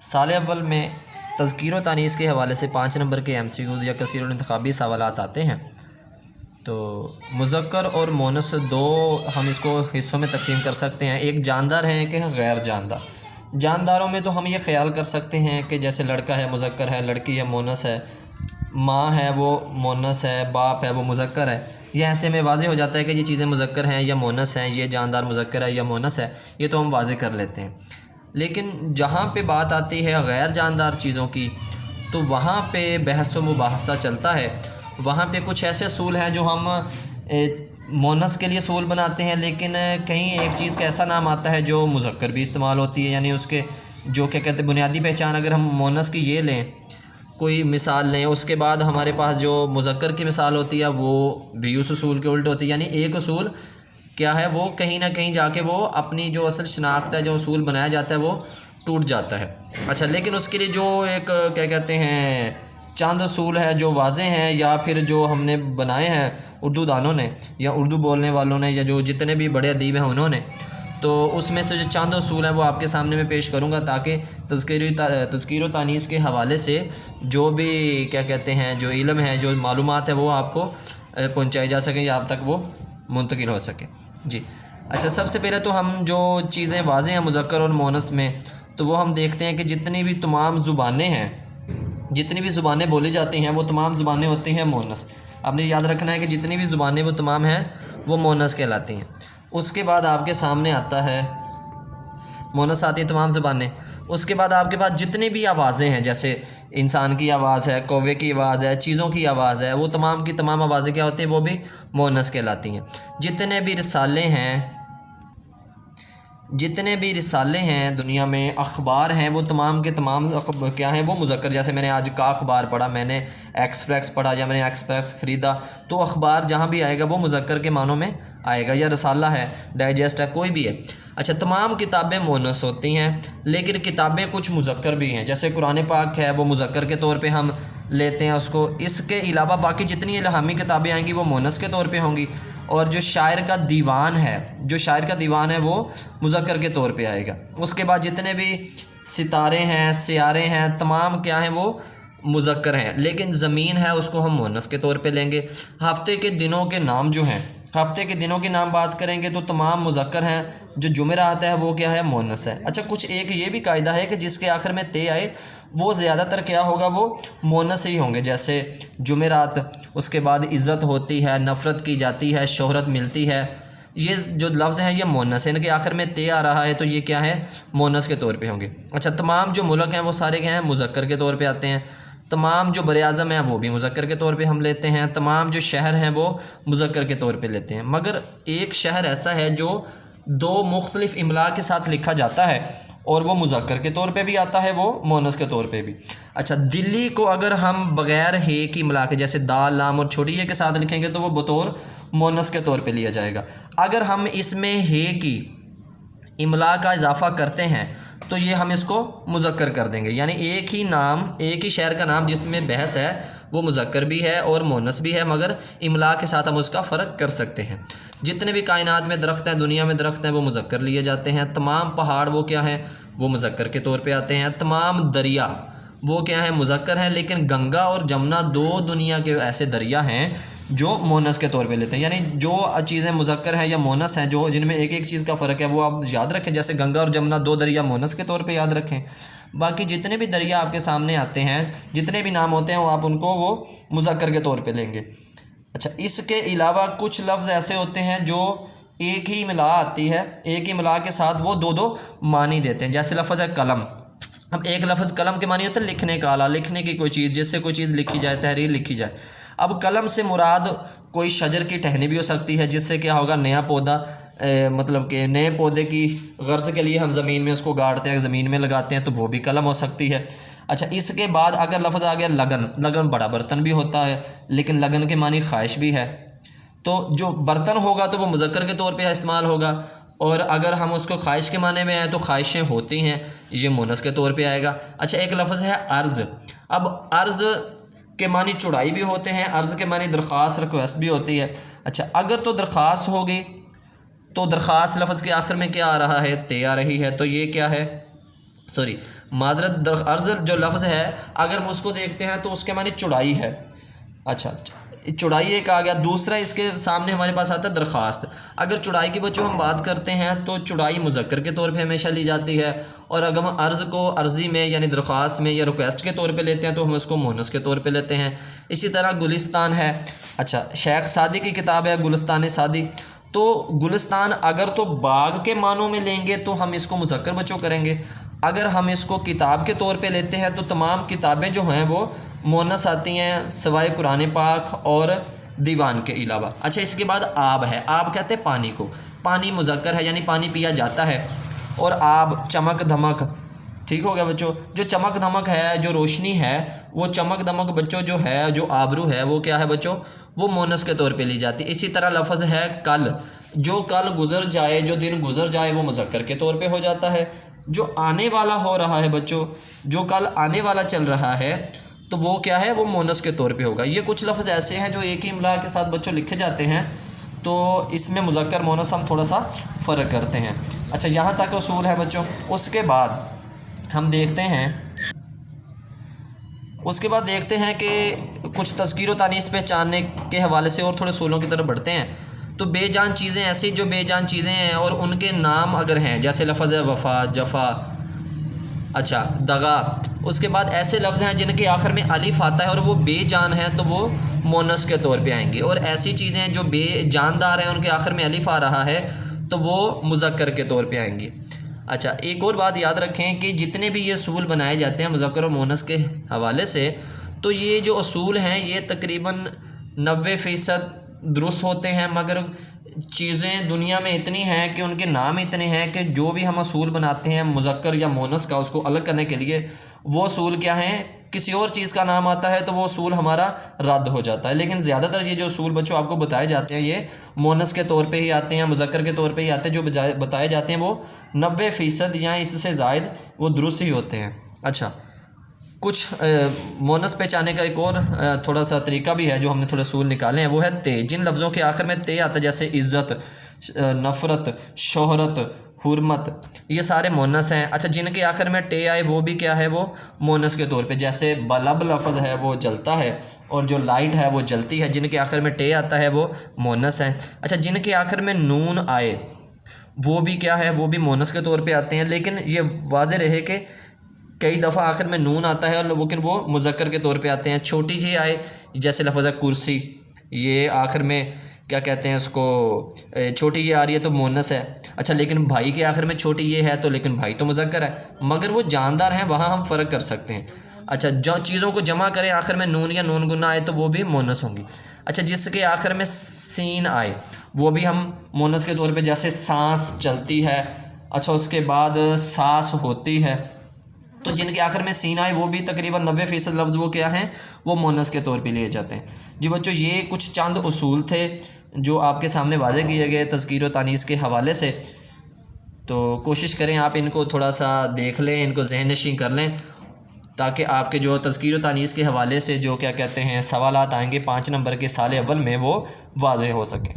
سال اول میں تذکیر و تانیث کے حوالے سے 5 نمبر کے MCQ یا کثیر الانتخابی سوالات آتے ہیں۔ تو مذکر اور مونث دو ہم اس کو حصوں میں تقسیم کر سکتے ہیں، ایک جاندار ہیں کہ غیر جاندار۔ جانداروں میں تو ہم یہ خیال کر سکتے ہیں کہ جیسے لڑکا ہے مذکر ہے، لڑکی ہے مونث ہے، ماں ہے وہ مونث ہے، باپ ہے وہ مذکر ہے۔ یہ ایسے میں واضح ہو جاتا ہے کہ یہ چیزیں مذکر ہیں یا مونث ہیں، یہ جاندار مذکر ہے یا مونث ہے، یہ تو ہم واضح کر لیتے ہیں۔ لیکن جہاں پہ بات آتی ہے غیر جاندار چیزوں کی تو وہاں پہ بحث و مباحثہ چلتا ہے۔ وہاں پہ کچھ ایسے اصول ہیں جو ہم مونث کے لیے اصول بناتے ہیں، لیکن کہیں ایک چیز کا ایسا نام آتا ہے جو مذکر بھی استعمال ہوتی ہے، یعنی اس کے جو کیا کہتے ہیں بنیادی پہچان اگر ہم مونث کی یہ لیں، کوئی مثال لیں، اس کے بعد ہمارے پاس جو مذکر کی مثال ہوتی ہے وہ بھی اس اصول کے الٹ ہوتی ہے، یعنی ایک اصول کیا ہے وہ کہیں نہ کہیں جا کے وہ اپنی جو اصل شناخت ہے، جو اصول بنایا جاتا ہے وہ ٹوٹ جاتا ہے۔ اچھا، لیکن اس کے لیے جو ایک کیا کہتے ہیں چند اصول ہے جو واضح ہیں، یا پھر جو ہم نے بنائے ہیں اردو دانوں نے یا اردو بولنے والوں نے یا جو جتنے بھی بڑے ادیب ہیں انہوں نے، تو اس میں سے جو چند اصول ہیں وہ آپ کے سامنے میں پیش کروں گا تاکہ تذکیر و تانیث کے حوالے سے جو بھی کیا کہتے ہیں جو علم ہے، جو معلومات ہے وہ آپ کو پہنچائی جا سکیں یا آپ تک وہ منتقل ہو سکے۔ جی اچھا، سب سے پہلے تو ہم جو چیزیں واضح ہیں مذکر اور مونث میں، تو وہ ہم دیکھتے ہیں کہ جتنی بھی تمام زبانیں ہیں، جتنی بھی زبانیں بولی جاتی ہیں وہ تمام زبانیں ہوتی ہیں مونث۔ آپ نے یاد رکھنا ہے کہ جتنی بھی زبانیں وہ تمام ہیں وہ مونث کہلاتی ہیں۔ اس کے بعد آپ کے سامنے آتا ہے مونث آتی ہیں تمام زبانیں۔ اس کے بعد آپ کے پاس جتنی بھی آوازیں ہیں، جیسے انسان کی آواز ہے، کوے کی آواز ہے، چیزوں کی آواز ہے، وہ تمام کی تمام آوازیں کیا ہوتی ہیں، وہ بھی مونث کہلاتی ہیں۔ جتنے بھی رسالے ہیں دنیا میں، اخبار ہیں، وہ تمام کے تمام کیا ہیں، وہ مذکر۔ جیسے میں نے آج کا اخبار پڑھا، میں نے ایکسپریس پڑھا یا میں نے ایکسپریس خریدا، تو اخبار جہاں بھی آئے گا وہ مذکر کے معنوں میں آئے گا، یا رسالہ ہے، ڈائجسٹ ہے، کوئی بھی ہے۔ اچھا، تمام کتابیں مونث ہوتی ہیں، لیکن کتابیں کچھ مذکر بھی ہیں، جیسے قرآن پاک ہے وہ مذکر کے طور پہ ہم لیتے ہیں اس کو۔ اس کے علاوہ باقی جتنی الہامی کتابیں آئیں گی وہ مونث کے طور پہ ہوں گی، اور جو شاعر کا دیوان ہے وہ مذکر کے طور پہ آئے گا۔ اس کے بعد جتنے بھی ستارے ہیں، سیارے ہیں، تمام کیا ہیں، وہ مذکر ہیں، لیکن زمین ہے اس کو ہم مونث کے طور پہ لیں گے۔ ہفتے کے دنوں کے نام جو ہیں، ہفتے کے دنوں کے نام بات کریں گے تو تمام مذکر ہیں، جو جمعرات ہے وہ کیا ہے، مونث ہے۔ اچھا، کچھ ایک یہ بھی قاعدہ ہے کہ جس کے آخر میں تے آئے وہ زیادہ تر کیا ہوگا، وہ مونث ہی ہوں گے، جیسے جمعرات۔ اس کے بعد عزت ہوتی ہے، نفرت کی جاتی ہے، شہرت ملتی ہے، یہ جو لفظ ہیں یہ مونث ہیں، ان کے آخر میں تے آ رہا ہے تو یہ کیا ہے، مونث کے طور پہ ہوں گے۔ اچھا، تمام جو ملک ہیں وہ سارے کیا ہیں، مذکر کے طور پہ آتے ہیں۔ تمام جو بر اعظم ہیں وہ بھی مذکر کے طور پہ ہم لیتے ہیں۔ تمام جو شہر ہیں وہ مذکر کے طور پہ لیتے ہیں، مگر ایک شہر ایسا ہے جو 2 مختلف املا کے ساتھ لکھا جاتا ہے، اور وہ مذکر کے طور پہ بھی آتا ہے، وہ مونث کے طور پہ بھی۔ اچھا، دلی کو اگر ہم بغیر ہے کی ملا کے، جیسے دال، لام اور چھوٹی ہے کے ساتھ لکھیں گے تو وہ بطور مونث کے طور پہ لیا جائے گا۔ اگر ہم اس میں ہے کی املا کا اضافہ کرتے ہیں تو یہ ہم اس کو مذکر کر دیں گے، یعنی ایک ہی شہر کا نام جس میں بحث ہے وہ مذکر بھی ہے اور مونث بھی ہے، مگر املا کے ساتھ ہم اس کا فرق کر سکتے ہیں۔ جتنے بھی کائنات میں درخت ہیں، دنیا میں درخت ہیں، وہ مذکر لیے جاتے ہیں۔ تمام پہاڑ وہ کیا ہیں، وہ مذکر کے طور پہ آتے ہیں۔ تمام دریا وہ کیا ہیں، مذکر ہیں، لیکن گنگا اور جمنا 2 دنیا کے ایسے دریا ہیں جو مونث کے طور پہ لیتے ہیں، یعنی جو چیزیں مذکر ہیں یا مونث ہیں، جو جن میں ایک ایک چیز کا فرق ہے وہ آپ یاد رکھیں، جیسے گنگا اور جمنا 2 دریا مونث کے طور پہ یاد رکھیں۔ باقی جتنے بھی دریا آپ کے سامنے آتے ہیں، جتنے بھی نام ہوتے ہیں، وہ آپ ان کو وہ مذکر کے طور پہ لیں گے۔ اچھا، اس کے علاوہ کچھ لفظ ایسے ہوتے ہیں جو ایک ہی ملا آتی ہے، ایک ہی ملا کے ساتھ وہ 2 معنی دیتے ہیں، جیسے لفظ ہے قلم۔ اب ایک لفظ قلم کے معنی ہوتا ہے لکھنے کا آلہ، لکھنے کی کوئی چیز، جس سے کوئی چیز لکھی جائے، تحریر لکھی جائے۔ اب قلم سے مراد کوئی شجر کی ٹہنی بھی ہو سکتی ہے، جس سے کیا ہوگا، نیا پودا، مطلب کہ نئے پودے کی غرض کے لیے ہم زمین میں اس کو گاڑتے ہیں، زمین میں لگاتے ہیں، تو وہ بھی قلم ہو سکتی ہے۔ اچھا، اس کے بعد اگر لفظ آ گیا لگن، لگن بڑا برتن بھی ہوتا ہے، لیکن لگن کے معنی خواہش بھی ہے، تو جو برتن ہوگا تو وہ مذکر کے طور پہ استعمال ہوگا، اور اگر ہم اس کو خواہش کے معنی میں ہیں تو خواہشیں ہوتی ہیں، یہ مونث کے طور پہ آئے گا۔ اچھا، ایک لفظ ہے عرض۔ اب عرض کے معنی چوڑائی بھی ہوتے ہیں، عرض کے معنی درخواست، ریکویسٹ بھی ہوتی ہے۔ اچھا، اگر تو درخواست ہوگی تو درخواست لفظ کے آخر میں کیا آ رہا ہے، تے آ رہی ہے، تو یہ کیا ہے، سوری معذرت، عرض جو لفظ ہے اگر ہم اس کو دیکھتے ہیں تو اس کے معنی چوڑائی ہے. اچھا چوڑائی ایک آ گیا. دوسرا اس کے سامنے ہمارے پاس آتا ہے درخواست. اگر چوڑائی کی بچوں ہم بات کرتے ہیں تو چوڑائی مذکر کے طور پہ ہمیشہ لی جاتی ہے، اور اگر ہم عرض کو عرضی میں یعنی درخواست میں یا ریکویسٹ کے طور پہ لیتے ہیں تو ہم اس کو مونس کے طور پہ لیتے ہیں. اسی طرح گلستان ہے. اچھا شیخ سعدی کی کتاب ہے گلستان سعدی. تو گلستان اگر تو باغ کے معنوں میں لیں گے تو ہم اس کو مذکر بچوں کریں گے. اگر ہم اس کو کتاب کے طور پہ لیتے ہیں تو تمام کتابیں جو ہیں وہ مونس آتی ہیں سوائے قرآن پاک اور دیوان کے علاوہ. اچھا اس کے بعد آب ہے. آب کہتے ہیں پانی کو. پانی مذکر ہے یعنی پانی پیا جاتا ہے. اور آب چمک دھمک. ٹھیک ہو گیا بچوں. جو چمک دھمک ہے، جو روشنی ہے، وہ چمک دمک بچوں جو ہے، جو آبرو ہے، وہ کیا ہے بچوں؟ وہ مونس کے طور پہ لی جاتی ہے. اسی طرح لفظ ہے کل. جو کل گزر جائے، جو دن گزر جائے، وہ مذکر کے طور پہ ہو جاتا ہے. جو آنے والا ہو رہا ہے بچوں، جو کل آنے والا چل رہا ہے تو وہ کیا ہے؟ وہ مونس کے طور پہ ہوگا. یہ کچھ لفظ ایسے ہیں جو ایک ہی املا کے ساتھ بچوں لکھے جاتے ہیں، تو اس میں مذکر مونس ہم تھوڑا سا فرق کرتے ہیں. اچھا یہاں تک اصول ہے بچوں. اس کے بعد ہم دیکھتے ہیں کہ کچھ تذکیر و تانیث پہچاننے کے حوالے سے اور تھوڑے اصولوں کی طرف بڑھتے ہیں. تو بے جان چیزیں ایسی جو بے جان چیزیں ہیں اور ان کے نام اگر ہیں، جیسے لفظ ہے وفا، جفا، اچھا دغا. اس کے بعد ایسے لفظ ہیں جن کے آخر میں الف آتا ہے اور وہ بے جان ہیں تو وہ مونس کے طور پہ آئیں گے. اور ایسی چیزیں جو بے جاندار ہیں ان کے آخر میں الف آ رہا ہے تو وہ مذکر کے طور پہ آئیں گی. اچھا ایک اور بات یاد رکھیں کہ جتنے بھی یہ اصول بنائے جاتے ہیں مذکر و مونس کے حوالے سے، تو یہ جو اصول ہیں یہ تقریباً 90% درست ہوتے ہیں، مگر چیزیں دنیا میں اتنی ہیں کہ ان کے نام اتنے ہیں کہ جو بھی ہم اصول بناتے ہیں مذکر یا مونس کا، اس کو الگ کرنے کے لیے وہ اصول کیا ہیں؟ کسی اور چیز کا نام آتا ہے تو وہ اصول ہمارا رد ہو جاتا ہے. لیکن زیادہ تر یہ جو اصول بچوں آپ کو بتائے جاتے ہیں یہ مونس کے طور پہ ہی آتے ہیں، مذکر کے طور پہ ہی آتے ہیں. جو بتائے جاتے ہیں وہ 90% یا اس سے زائد وہ درست ہی ہوتے ہیں. اچھا کچھ مونس پہچانے کا ایک اور تھوڑا سا طریقہ بھی ہے جو ہم نے تھوڑے اصول نکالے ہیں، وہ ہے تے. جن لفظوں کے آخر میں تے آتا ہے جیسے عزت، نفرت، شہرت، حرمت، یہ سارے مونس ہیں. اچھا جن کے آخر میں ٹے آئے وہ بھی کیا ہے؟ وہ مونس کے طور پہ. جیسے بلب لفظ ہے وہ جلتا ہے، اور جو لائٹ ہے وہ جلتی ہے. جن کے آخر میں ٹے آتا ہے وہ مونس ہیں. اچھا جن کے آخر میں نون آئے وہ بھی کیا ہے؟ وہ بھی مونس کے طور پہ آتے ہیں. لیکن یہ واضح رہے کہ کئی دفعہ آخر میں نون آتا ہے لیکن وہ مذکر کے طور پہ آتے ہیں. چھوٹی جی آئے جیسے لفظ ہے کرسی، یہ آخر میں کیا کہتے ہیں اس کو، چھوٹی یہ آ رہی ہے تو مونس ہے. اچھا لیکن بھائی کے آخر میں چھوٹی یہ ہے تو لیکن بھائی تو مذکر ہے، مگر وہ جاندار ہیں، وہاں ہم فرق کر سکتے ہیں. اچھا جو چیزوں کو جمع کریں آخر میں نون یا نون گنا آئے تو وہ بھی مونس ہوں گی. اچھا جس کے آخر میں سین آئے وہ بھی ہم مونس کے طور پہ، جیسے سانس چلتی ہے. اچھا اس کے بعد سانس ہوتی ہے. تو جن کے آخر میں سین آئے وہ بھی تقریباً 90% لفظ وہ کیا ہیں؟ وہ مونس کے طور پہ لیے جاتے ہیں. جی بچوں یہ کچھ چند اصول تھے جو آپ کے سامنے واضح کیے گئے تذکیر و تانیث کے حوالے سے. تو کوشش کریں آپ ان کو تھوڑا سا دیکھ لیں، ان کو ذہن نشین کر لیں، تاکہ آپ کے جو تذکیر و تانیث کے حوالے سے جو کیا کہتے ہیں سوالات آئیں گے 5 نمبر کے سال اول میں وہ واضح ہو سکیں.